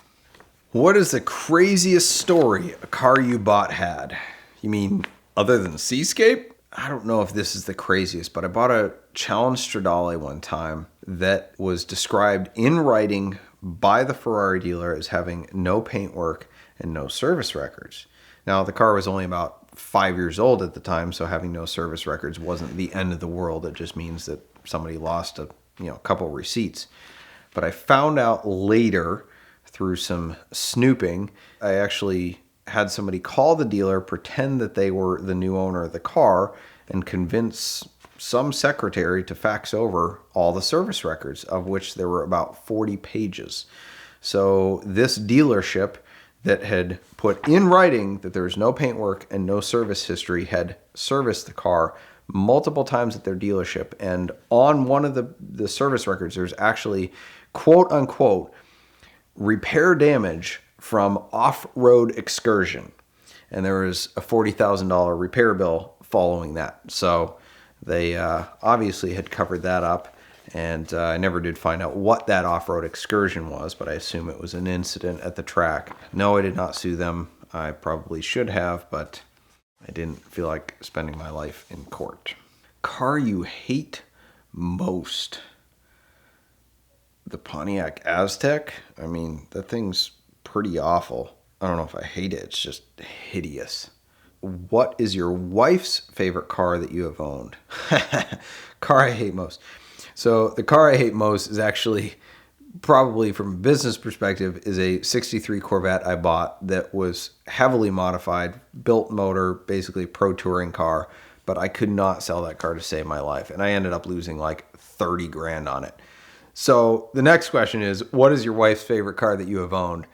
What is the craziest story a car you bought had? You mean other than Seascape? I don't know if this is the craziest, but I bought a Challenge Stradale one time that was described in writing by the Ferrari dealer as having no paintwork and no service records. Now, the car was only about 5 years old at the time, so having no service records wasn't the end of the world. It just means that somebody lost a couple receipts. But I found out later through some snooping, I actually had somebody call the dealer, pretend that they were the new owner of the car, and convince some secretary to fax over all the service records, of which there were about 40 pages. So this dealership that had put in writing that there was no paintwork and no service history had serviced the car multiple times at their dealership. And on one of the service records, there's actually, quote unquote, repair damage from off-road excursion. And there was a $40,000 repair bill following that. So they obviously had covered that up. And I never did find out what that off-road excursion was, but I assume it was an incident at the track. No, I did not sue them. I probably should have, but I didn't feel like spending my life in court. Car you hate most? The Pontiac Aztek. I mean, that thing's pretty awful. I don't know if I hate it. It's just hideous. What is your wife's favorite car that you have owned? Car I hate most. So the car I hate most is actually probably from a business perspective, is a 63 Corvette I bought that was heavily modified, built motor, basically pro touring car, but I could not sell that car to save my life. And I ended up losing like 30 grand on it. So the next question is, what is your wife's favorite car that you have owned?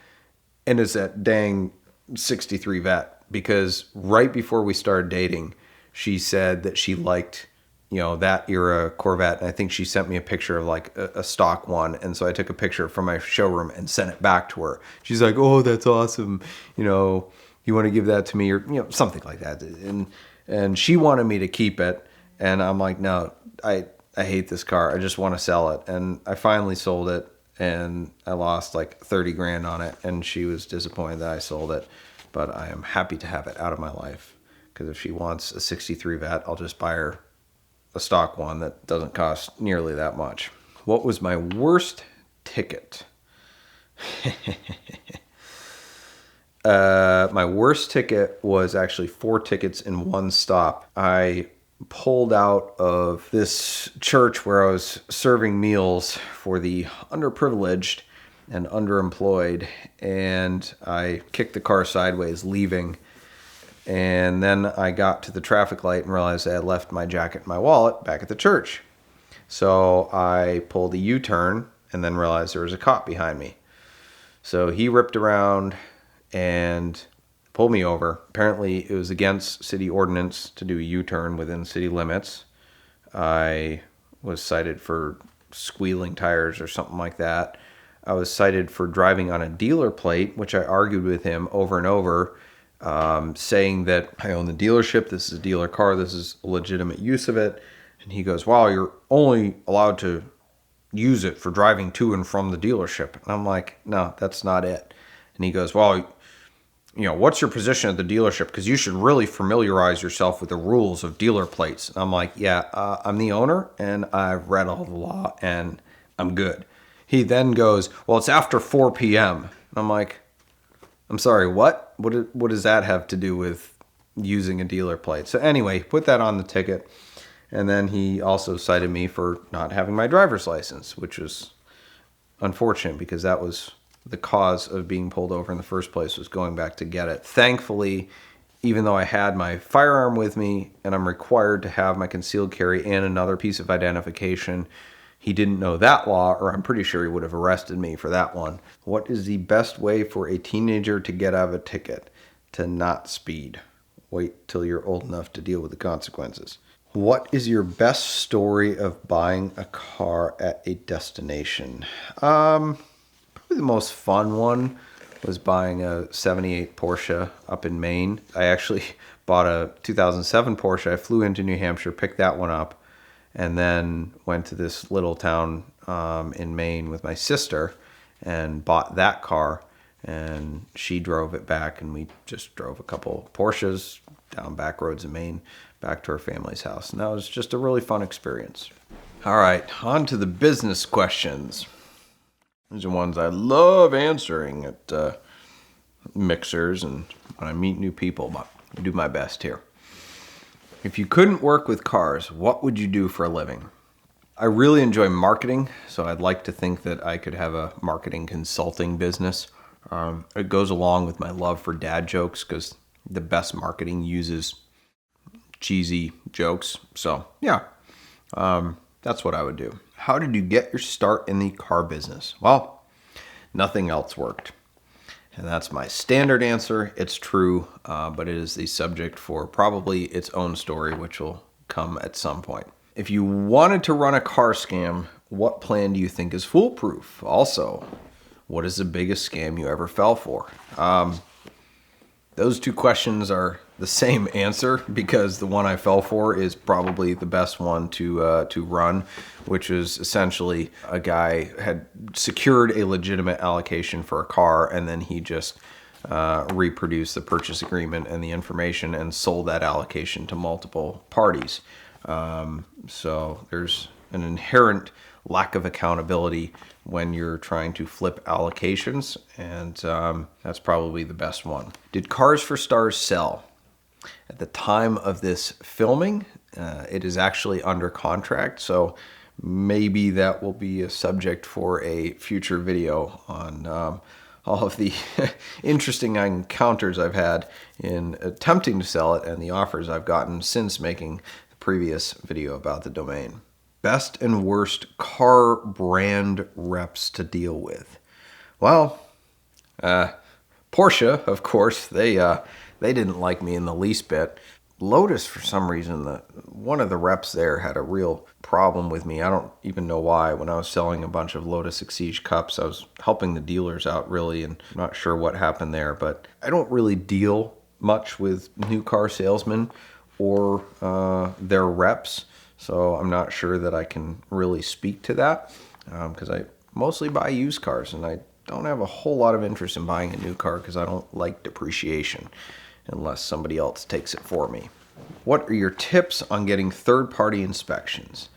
And it's that dang 63 Vet, because right before we started dating, she said that she liked, that era Corvette. And I think she sent me a picture of like a stock one. And so I took a picture from my showroom and sent it back to her. She's like, oh, that's awesome. You want to give that to me, or, something like that. And she wanted me to keep it. And I'm like, no, I hate this car. I just want to sell it. And I finally sold it, and I lost like 30 grand on it. And she was disappointed that I sold it, but I am happy to have it out of my life, because if she wants a 63 Vet, I'll just buy her a stock one that doesn't cost nearly that much. What was my worst ticket? My worst ticket was actually 4 tickets in one stop. I pulled out of this church where I was serving meals for the underprivileged and underemployed, and I kicked the car sideways leaving. And then I got to the traffic light and realized I had left my jacket and my wallet back at the church. So I pulled a U-turn and then realized there was a cop behind me. So he ripped around and pulled me over. Apparently it was against city ordinance to do a U-turn within city limits. I was cited for squealing tires or something like that. I was cited for driving on a dealer plate, which I argued with him over and over, saying that I own the dealership, this is a dealer car, this is a legitimate use of it. And he goes, well, you're only allowed to use it for driving to and from the dealership. And I'm like, no, that's not it. And he goes, well, what's your position at the dealership? Because you should really familiarize yourself with the rules of dealer plates. And I'm like, yeah, I'm the owner and I've read all the law and I'm good. He then goes, well, it's after 4 p.m. And I'm like, I'm sorry, what? What does that have to do with using a dealer plate? So anyway, put that on the ticket. And then he also cited me for not having my driver's license, which was unfortunate because that was the cause of being pulled over in the first place, was going back to get it. Thankfully, even though I had my firearm with me and I'm required to have my concealed carry and another piece of identification, he didn't know that law, or I'm pretty sure he would have arrested me for that one. What is the best way for a teenager to get out of a ticket? To not speed. Wait till you're old enough to deal with the consequences. What is your best story of buying a car at a destination? Probably the most fun one was buying a 78 Porsche up in Maine. I actually bought a 2007 Porsche. I flew into New Hampshire, picked that one up, and then went to this little town in Maine with my sister and bought that car. And she drove it back, and we just drove a couple Porsches down back roads in Maine back to our family's house. And that was just a really fun experience. All right, on to the business questions. These are ones I love answering at mixers and when I meet new people, but I do my best here. If you couldn't work with cars, what would you do for a living? I really enjoy marketing, so I'd like to think that I could have a marketing consulting business. It goes along with my love for dad jokes, because the best marketing uses cheesy jokes. So yeah, that's what I would do. How did you get your start in the car business? Well, nothing else worked. And that's my standard answer. It's true, but it is the subject for probably its own story, which will come at some point. If you wanted to run a car scam, what plan do you think is foolproof? Also, what is the biggest scam you ever fell for? Those two questions are the same answer, because the one I fell for is probably the best one to run, which is essentially a guy had secured a legitimate allocation for a car, and then he just reproduced the purchase agreement and the information and sold that allocation to multiple parties. So there's an inherent lack of accountability when you're trying to flip allocations, and that's probably the best one. Did Cars for Stars sell? At the time of this filming, it is actually under contract, so maybe that will be a subject for a future video on all of the interesting encounters I've had in attempting to sell it and the offers I've gotten since making the previous video about the domain. Best and worst car brand reps to deal with. Well, Porsche, of course, they didn't like me in the least bit. Lotus, for some reason, one of the reps there had a real problem with me. I don't even know why. When I was selling a bunch of Lotus Exige cups, I was helping the dealers out, really, and I'm not sure what happened there. But I don't really deal much with new car salesmen or their reps, so I'm not sure that I can really speak to that, because I mostly buy used cars, and I don't have a whole lot of interest in buying a new car because I don't like depreciation unless somebody else takes it for me. What are your tips on getting third-party inspections?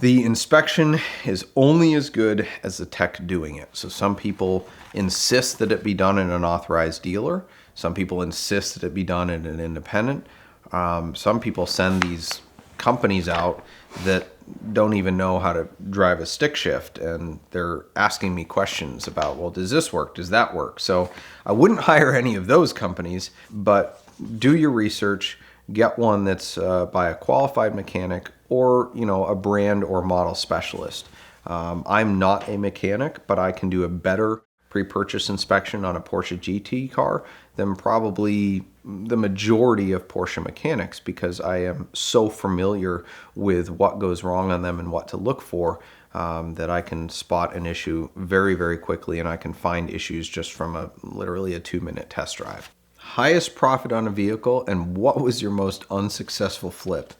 The inspection is only as good as the tech doing it. So some people insist that it be done in an authorized dealer. Some people insist that it be done in an independent. Some people send these companies out that don't even know how to drive a stick shift, and they're asking me questions about, well, does this work? Does that work? So I wouldn't hire any of those companies, but do your research, get one that's by a qualified mechanic or, a brand or model specialist. I'm not a mechanic, but I can do a better pre-purchase inspection on a Porsche GT car than probably the majority of Porsche mechanics, because I am so familiar with what goes wrong on them and what to look for, that I can spot an issue very, very quickly, and I can find issues just from literally a 2-minute test drive. Highest profit on a vehicle, and what was your most unsuccessful flip?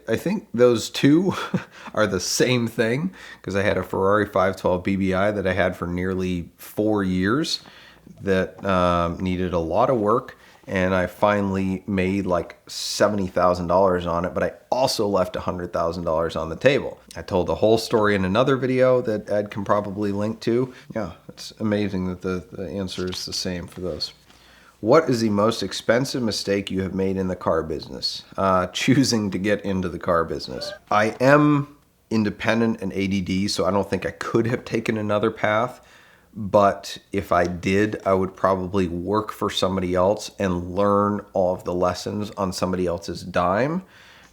I think those two are the same thing, because I had a Ferrari 512 BBI that I had for nearly 4 years that needed a lot of work, and I finally made like $70,000 on it, but I also left $100,000 on the table. I told the whole story in another video that Ed can probably link to. Yeah, it's amazing that the answer is the same for those. What is the most expensive mistake you have made in the car business? Choosing to get into the car business. I am independent and ADD, so I don't think I could have taken another path. But if I did, I would probably work for somebody else and learn all of the lessons on somebody else's dime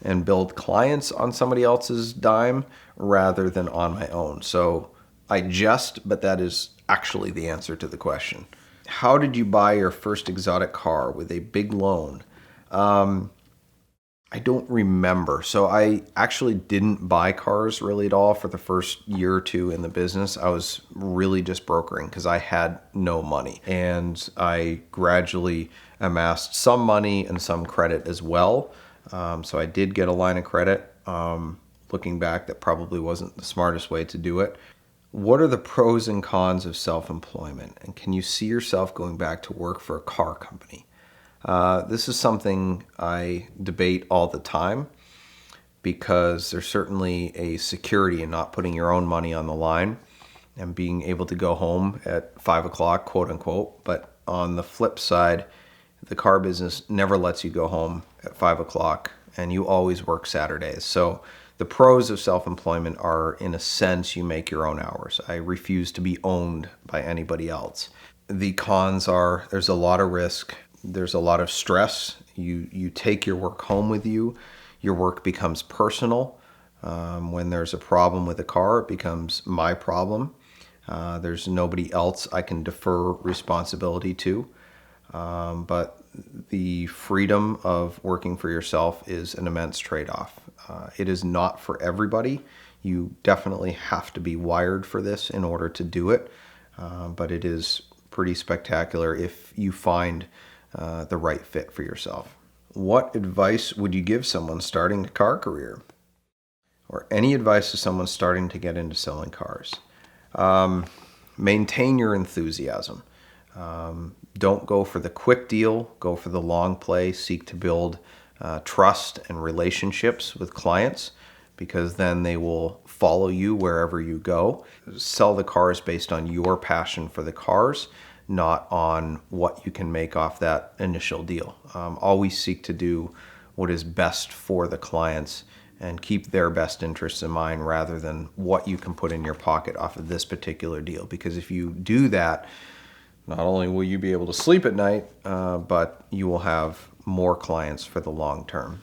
and build clients on somebody else's dime rather than on my own. So but that is actually the answer to the question. How did you buy your first exotic car? With a big loan? I don't remember. So I actually didn't buy cars really at all for the first year or two in the business. I was really just brokering because I had no money. And I gradually amassed some money and some credit as well. So I did get a line of credit. Looking back, that probably wasn't the smartest way to do it. What are the pros and cons of self-employment? And can you see yourself going back to work for a car company? This is something I debate all the time, because there's certainly a security in not putting your own money on the line and being able to go home at 5 o'clock, quote unquote. But on the flip side, the car business never lets you go home at 5 o'clock, and you always work Saturdays. So the pros of self-employment are, in a sense, you make your own hours. I refuse to be owned by anybody else. The cons are there's a lot of risk. There's a lot of stress. You take your work home with you. Your work becomes personal. When there's a problem with a car, it becomes my problem. There's nobody else I can defer responsibility to. But the freedom of working for yourself is an immense trade-off. It is not for everybody. You definitely have to be wired for this in order to do it. But it is pretty spectacular if you find the right fit for yourself. What advice would you give someone starting a car career? Or any advice to someone starting to get into selling cars? Maintain your enthusiasm. Don't go for the quick deal. Go for the long play. Seek to build trust and relationships with clients, because then they will follow you wherever you go. Sell the cars based on your passion for the cars, not on what you can make off that initial deal. Always seek to do what is best for the clients and keep their best interests in mind rather than what you can put in your pocket off of this particular deal. Because if you do that, not only will you be able to sleep at night, but you will have more clients for the long term.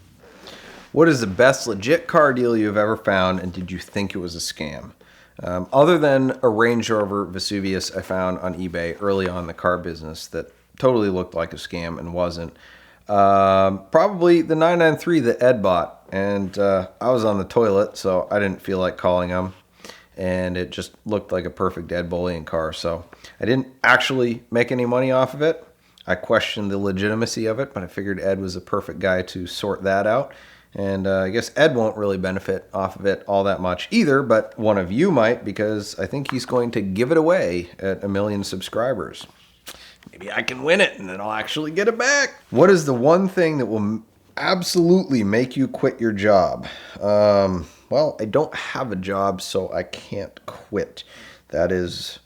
What is the best legit car deal you've ever found, and did you think it was a scam? Other than a Range Rover Vesuvius I found on eBay early on in the car business that totally looked like a scam and wasn't, probably the 993 that Ed bought. And I was on the toilet, so I didn't feel like calling him. And it just looked like a perfect Ed Bolian car. So I didn't actually make any money off of it. I questioned the legitimacy of it, but I figured Ed was a perfect guy to sort that out. And I guess Ed won't really benefit off of it all that much either, but one of you might, because I think he's going to give it away at 1 million subscribers. Maybe I can win it and then I'll actually get it back. What is the one thing that will absolutely make you quit your job? Well, I don't have a job, so I can't quit. That is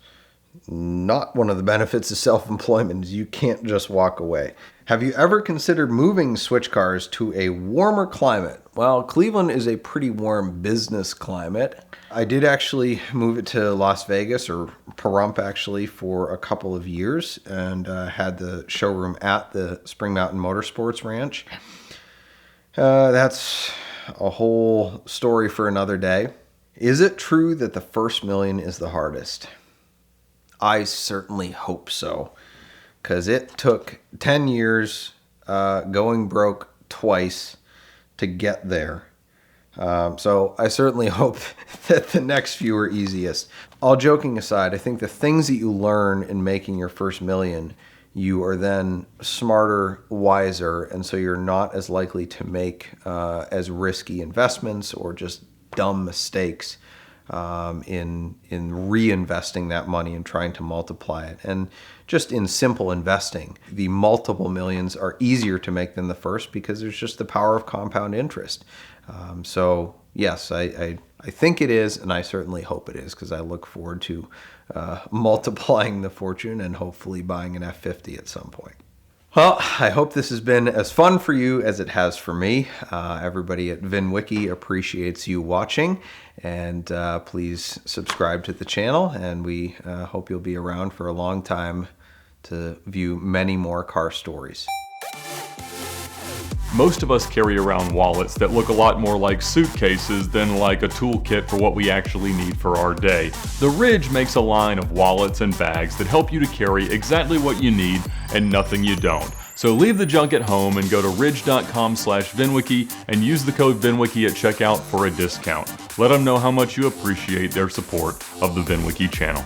not one of the benefits of self-employment, is you can't just walk away. Have you ever considered moving Switchcars to a warmer climate? Well, Cleveland is a pretty warm business climate. I did actually move it to Las Vegas, or Pahrump actually, for a couple of years, and had the showroom at the Spring Mountain Motorsports Ranch. That's a whole story for another day. Is it true that the first million is the hardest? I certainly hope so, because it took 10 years, going broke twice to get there. So I certainly hope that the next few are easiest. All joking aside, I think the things that you learn in making your first million, you are then smarter, wiser, and so you're not as likely to make as risky investments or just dumb mistakes in reinvesting that money and trying to multiply it. And just in simple investing, the multiple millions are easier to make than the first because there's just the power of compound interest. So yes, I think it is, and I certainly hope it is, because I look forward to multiplying the fortune and hopefully buying an F50 at some point. Well, I hope this has been as fun for you as it has for me. Everybody at VINwiki appreciates you watching, and please subscribe to the channel, and we hope you'll be around for a long time to view many more car stories. Most of us carry around wallets that look a lot more like suitcases than like a toolkit for what we actually need for our day. The Ridge makes a line of wallets and bags that help you to carry exactly what you need and nothing you don't. So leave the junk at home and go to ridge.com/VINwiki and use the code VINwiki at checkout for a discount. Let them know how much you appreciate their support of the VINwiki channel.